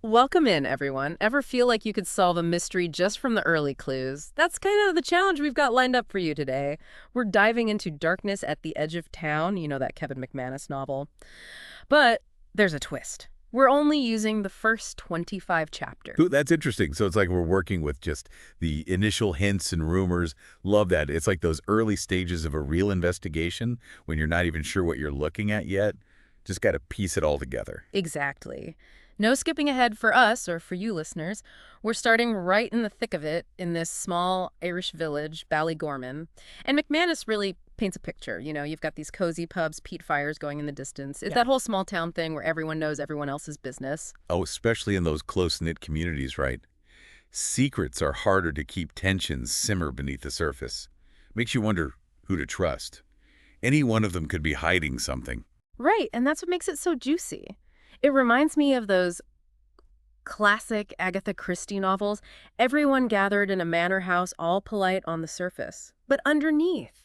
Welcome in, everyone. Ever feel like you could solve a mystery just from the early clues? That's kind of the challenge we've got lined up for you today. We're diving into Darkness at the Edge of Town, that Kevin McManus novel. But there's a twist. We're only using the first 25 chapters. Ooh, that's interesting. So it's like we're working with just the initial hints and rumors. Love that. It's like those early stages of a real investigation when you're not even sure what you're looking at yet. Just got to piece it all together. Exactly. No skipping ahead for us or for you listeners. We're starting right in the thick of it in this small Irish village, Ballygorman. And McManus really paints a picture. You've got these cozy pubs, peat fires going in the distance. It's Yeah. that whole small town thing where everyone knows everyone else's business. Oh, especially in those close-knit communities, right? Secrets are harder to keep tensions simmer beneath the surface. Makes you wonder who to trust. Any one of them could be hiding something. Right, and that's what makes it so juicy. It reminds me of those classic Agatha Christie novels, everyone gathered in a manor house, all polite on the surface. But underneath,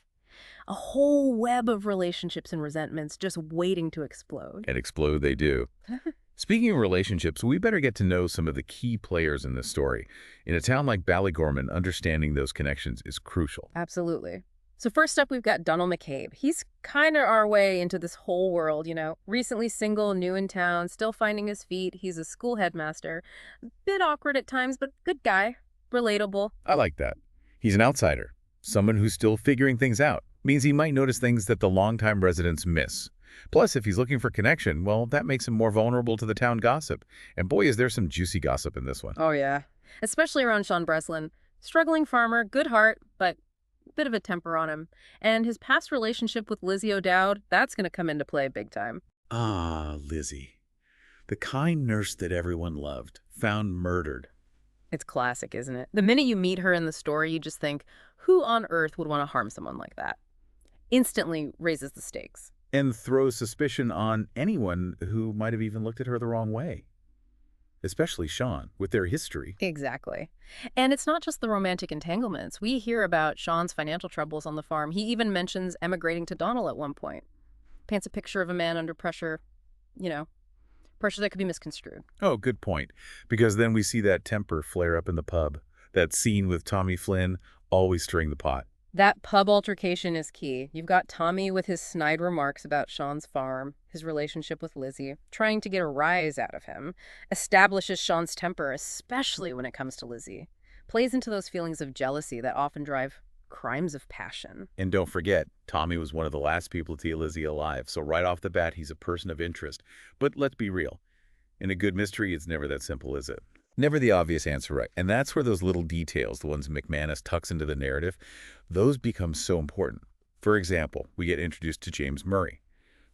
a whole web of relationships and resentments just waiting to explode. And explode they do. Speaking of relationships, we better get to know some of the key players in this story. In a town like Ballygorman, understanding those connections is crucial. Absolutely. So first up, we've got Donald McCabe. He's kind of our way into this whole world, Recently single, new in town, still finding his feet. He's a school headmaster. Bit awkward at times, but good guy. Relatable. I like that. He's an outsider, someone who's still figuring things out. Means he might notice things that the longtime residents miss. Plus, if he's looking for connection, well, that makes him more vulnerable to the town gossip. And boy, is there some juicy gossip in this one. Oh, yeah. Especially around Sean Breslin. Struggling farmer, good heart, but bit of a temper on him. And his past relationship with Lizzie O'Dowd, that's going to come into play big time. Ah, Lizzie. The kind nurse that everyone loved, found murdered. It's classic, isn't it? The minute you meet her in the story, you just think, who on earth would want to harm someone like that? Instantly raises the stakes. And throws suspicion on anyone who might have even looked at her the wrong way. Especially Sean, with their history. Exactly. And it's not just the romantic entanglements. We hear about Sean's financial troubles on the farm. He even mentions emigrating to Donald at one point. Paints a picture of a man under pressure, pressure that could be misconstrued. Oh, good point. Because then we see that temper flare up in the pub. That scene with Tommy Flynn always stirring the pot. That pub altercation is key. You've got Tommy with his snide remarks about Sean's farm, his relationship with Lizzie, trying to get a rise out of him, establishes Sean's temper, especially when it comes to Lizzie, plays into those feelings of jealousy that often drive crimes of passion. And don't forget, Tommy was one of the last people to see Lizzie alive, so right off the bat, he's a person of interest. But let's be real. In a good mystery, it's never that simple, is it? Never the obvious answer, right? And that's where those little details, the ones McManus tucks into the narrative, those become so important. For example, we get introduced to James Murray,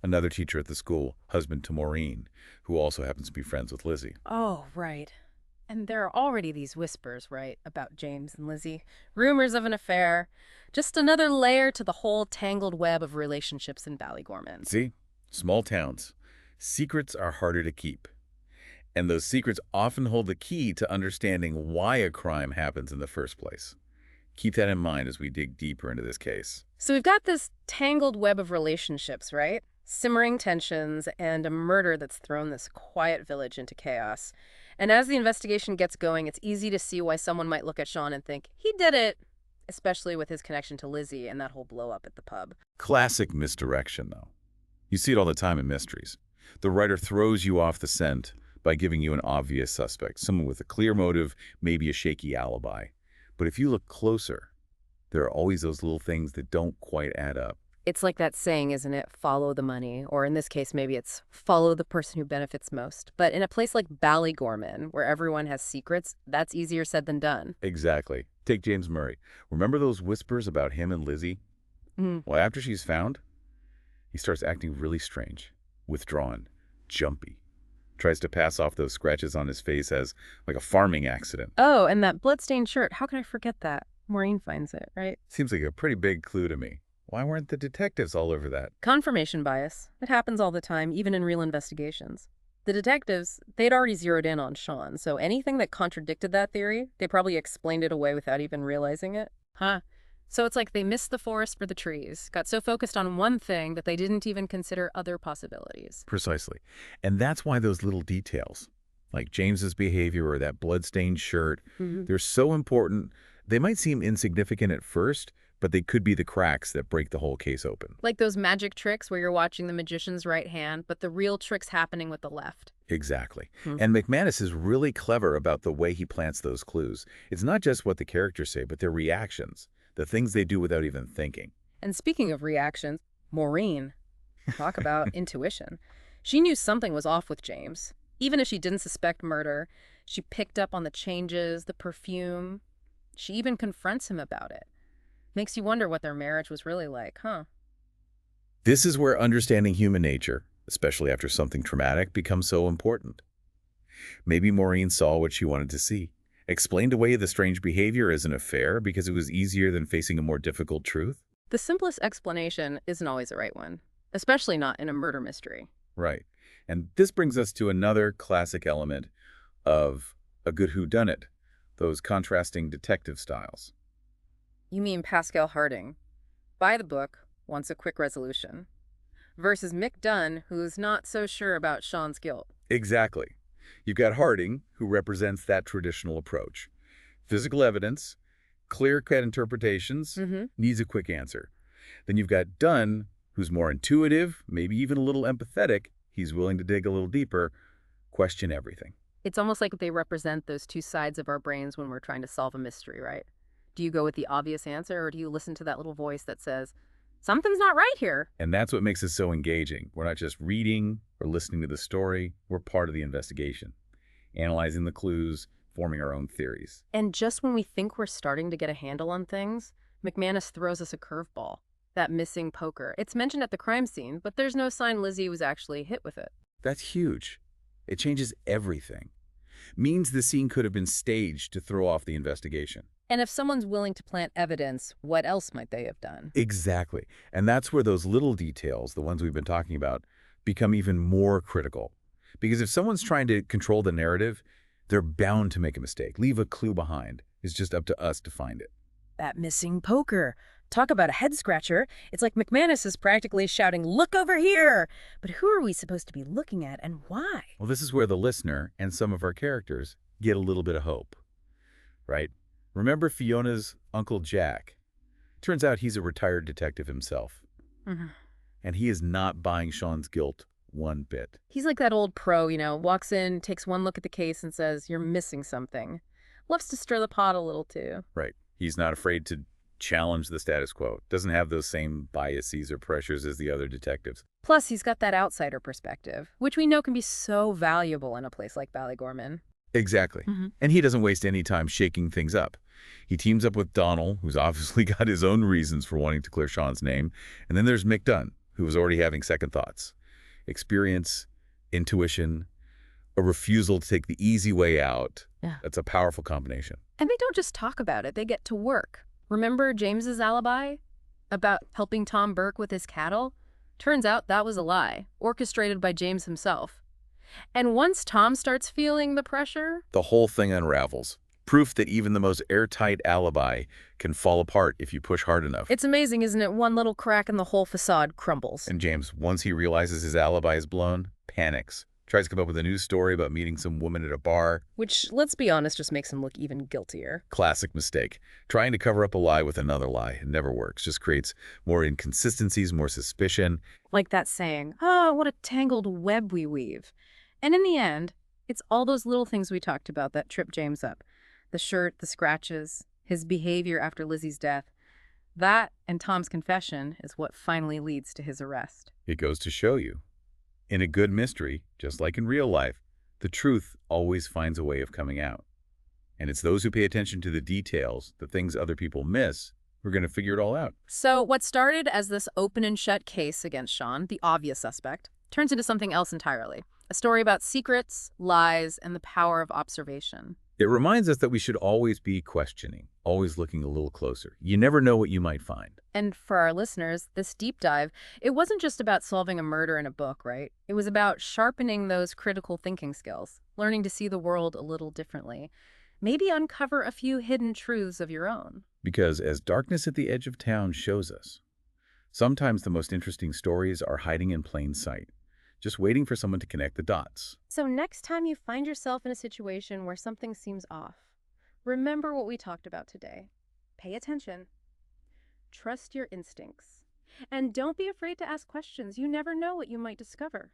another teacher at the school, husband to Maureen, who also happens to be friends with Lizzie. Oh, right. And there are already these whispers, right, about James and Lizzie. Rumors of an affair. Just another layer to the whole tangled web of relationships in Ballygorman. See? Small towns. Secrets are harder to keep. And those secrets often hold the key to understanding why a crime happens in the first place. Keep that in mind as we dig deeper into this case. So we've got this tangled web of relationships, right? Simmering tensions and a murder that's thrown this quiet village into chaos. And as the investigation gets going, it's easy to see why someone might look at Sean and think, he did it, especially with his connection to Lizzie and that whole blow-up at the pub. Classic misdirection, though. You see it all the time in mysteries. The writer throws you off the scent by giving you an obvious suspect, someone with a clear motive, maybe a shaky alibi. But if you look closer, there are always those little things that don't quite add up. It's like that saying, isn't it? Follow the money. Or in this case, maybe it's follow the person who benefits most. But in a place like Ballygorman, where everyone has secrets, that's easier said than done. Exactly. Take James Murray. Remember those whispers about him and Lizzie? Well, after she's found, he starts acting really strange, withdrawn, jumpy. Tries to pass off those scratches on his face as like a farming accident. Oh, and that bloodstained shirt. How could I forget that? Maureen finds it, right? Seems like a pretty big clue to me. Why weren't the detectives all over that? Confirmation bias. It happens all the time, even in real investigations. The detectives, they'd already zeroed in on Sean, so anything that contradicted that theory, they probably explained it away without even realizing it. Huh. So it's like they missed the forest for the trees, got so focused on one thing that they didn't even consider other possibilities. Precisely. And that's why those little details, like James's behavior or that bloodstained shirt. Hmm. They're so important. They might seem insignificant at first, but they could be the cracks that break the whole case open. Like those magic tricks where you're watching the magician's right hand, but the real trick's happening with the left. Exactly. Hmm. And McManus is really clever about the way he plants those clues. It's not just what the characters say, but their reactions, the things they do without even thinking. And speaking of reactions, Maureen, talk about intuition. She knew something was off with James. Even if she didn't suspect murder, she picked up on the changes, the perfume. She even confronts him about it. Makes you wonder what their marriage was really like, huh? This is where understanding human nature, especially after something traumatic, becomes so important. Maybe Maureen saw what she wanted to see, explained away the strange behavior as an affair because it was easier than facing a more difficult truth. The simplest explanation isn't always the right one, especially not in a murder mystery. Right. And this brings us to another classic element of a good whodunit, those contrasting detective styles. You mean Pascal Harding, by the book, wants a quick resolution, versus Mick Dunn, who's not so sure about Sean's guilt. Exactly. You've got Harding, who represents that traditional approach. Physical evidence, clear-cut interpretations, needs a quick answer. Then you've got Dunn, who's more intuitive, maybe even a little empathetic. He's willing to dig a little deeper, question everything. It's almost like they represent those two sides of our brains when we're trying to solve a mystery, right? Do you go with the obvious answer, or do you listen to that little voice that says, something's not right here? And that's what makes it so engaging. We're not just reading or listening to the story. We're part of the investigation, analyzing the clues, forming our own theories. And just when we think we're starting to get a handle on things, McManus throws us a curveball. That missing poker. It's mentioned at the crime scene, but there's no sign Lizzie was actually hit with it. That's huge. It changes everything. Means the scene could have been staged to throw off the investigation. And if someone's willing to plant evidence, what else might they have done? Exactly. And that's where those little details, the ones we've been talking about, become even more critical. Because if someone's trying to control the narrative, they're bound to make a mistake, leave a clue behind. It's just up to us to find it. That missing poker. Talk about a head-scratcher. It's like McManus is practically shouting, look over here! But who are we supposed to be looking at, and why? Well, this is where the listener and some of our characters get a little bit of hope, right? Remember Fiona's Uncle Jack? Turns out he's a retired detective himself. And he is not buying Sean's guilt one bit. He's like that old pro, walks in, takes one look at the case and says, you're missing something. Loves to stir the pot a little, too. Right. He's not afraid to challenge the status quo. Doesn't have those same biases or pressures as the other detectives. Plus, he's got that outsider perspective, which we know can be so valuable in a place like Ballygorman. Exactly. And he doesn't waste any time shaking things up. He teams up with Donald, who's obviously got his own reasons for wanting to clear Sean's name. And then there's Mick Dunn, who was already having second thoughts. Experience, intuition, a refusal to take the easy way out. Yeah. That's a powerful combination. And they don't just talk about it, they get to work. Remember James's alibi about helping Tom Burke with his cattle? Turns out that was a lie, orchestrated by James himself. And once Tom starts feeling the pressure, the whole thing unravels. Proof that even the most airtight alibi can fall apart if you push hard enough. It's amazing, isn't it? One little crack and the whole facade crumbles. And James, once he realizes his alibi is blown, panics. Tries to come up with a new story about meeting some woman at a bar. Which, let's be honest, just makes him look even guiltier. Classic mistake. Trying to cover up a lie with another lie. It never works. Just creates more inconsistencies, more suspicion. Like that saying, oh, what a tangled web we weave. And in the end, it's all those little things we talked about that trip James up. The shirt, the scratches, his behavior after Lizzie's death. That and Tom's confession is what finally leads to his arrest. It goes to show you. In a good mystery, just like in real life, the truth always finds a way of coming out. And it's those who pay attention to the details, the things other people miss, who are going to figure it all out. So what started as this open and shut case against Sean, the obvious suspect, turns into something else entirely. A story about secrets, lies, and the power of observation. It reminds us that we should always be questioning, always looking a little closer. You never know what you might find. And for our listeners, this deep dive, it wasn't just about solving a murder in a book, right? It was about sharpening those critical thinking skills, learning to see the world a little differently, maybe uncover a few hidden truths of your own. Because as Darkness at the Edge of Town shows us, sometimes the most interesting stories are hiding in plain sight, just waiting for someone to connect the dots. So next time you find yourself in a situation where something seems off, remember what we talked about today. Pay attention. Trust your instincts. And don't be afraid to ask questions. You never know what you might discover.